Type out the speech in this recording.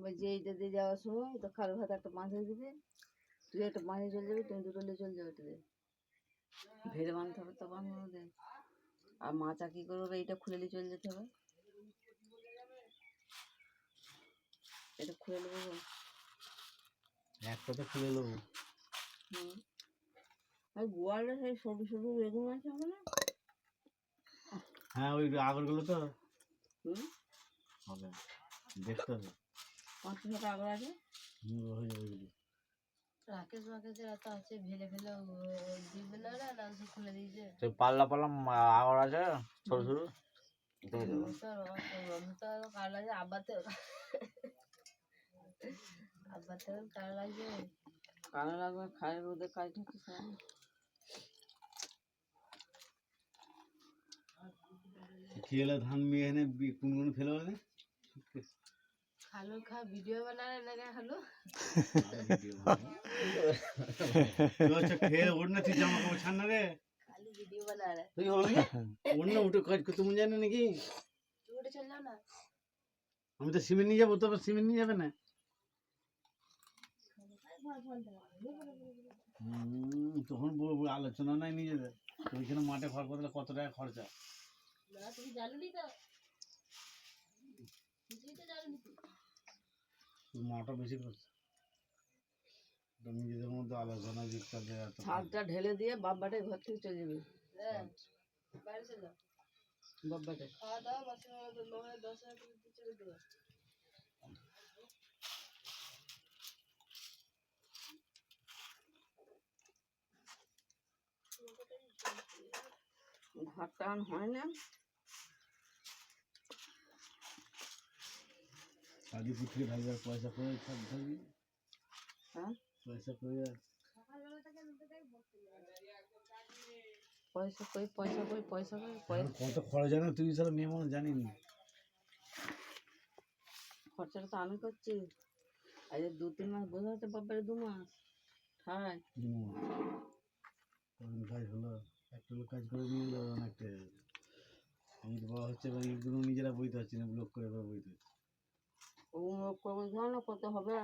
ওই যে এইটা দিয়ে যাওয়ার সময় তো খাল ভাত একটা বাঁধে দিবে, তুই একটা বাঁধে চলে যাবি, তুমি দুটো নিয়ে চলে যাবে, এটাতে ভেড়ে বাঁধতে হবে তো বাঁধবো দে। আর মাচা কী করবে, এইটা খুলে নিয়ে চলে যেতে হবে, এটা খুলে নেবো, একটা তো খুলে নেবো। আর গোয়ালটা সেই সরু সরু বেগুন আছে হবে না? হ্যাঁ ওই আগরগুলো তো হুম, হবে, দেখতে হবে। 500 আগর আছে। হয়ে যাবে ওইগুলো। রাকেশ মাকেশের এত আছে, ভেলে ফেলে দিবে না, না তো খুলে দিয়েছে। সেই পাল্লা পাল্লা আগর আছে সরু সরু, কার লাগছে আব্বাতে, আব্বাতে কার লাগছে, কালো লাগবে, খায় রোদে কাজ হচ্ছে সব। খেলে ধান মেয়ে এনে কোন কোন ফেলে বলে খালু খা ভিডিও বানালে না খালু, খেয়ে ওর না তুই জামা কাপড় ছাড় না রে, খালি ভিডিও বানালে তুই হলো ওর না উঠে কাজ করতে মন যায় না নাকি? তুই উঠে চল যাও না, আমি তো সিমেন্ট নিয়ে যাবো, তো আবার সিমেন্ট নিয়ে যাবে না। তখন আলোচনা নাই নিজেদের, ওইখানে মাঠে ঘর করলে কত টাকা খরচা। না তুমি জানোনি তো, কিছুই তো জানোনি মাঠও বেশি খরচা, নিজেদের মধ্যে আলোচনা দিকটা দেয়। ছাদটা ঢেলে দিয়ে বাব্বাটে ঘর থেকে চলে যাবে, বাইরে চলে যাও বাব্বাটে, খাওয়া দাওয়া বাসন 9-10 করে চলে দেবে। ভাতটা হয় না, কাজী পুত্রী ভাইবার পয়সা করে থাকবি, হ্যাঁ পয়সা করে পয়সা কই, পয়সা কই, পয়সা কই, কত খরচ হয় না, তুই সারা মেয়ে মানুষ জানিস না। খরচাটা তো আমি করছি, আজ 2-3 মাস বোঝা হচ্ছে, বাব্বারে 2 মাস ঠাই কাজ হলো, একটা লোক কাজ করে নিয়ে এলো, অনেকটা ইট বড় হচ্ছে, এবং ইটগুলো নিজেরা বইতে হচ্ছে না, ব্লক করে বইতে হচ্ছে। ও করবো না কত হবে।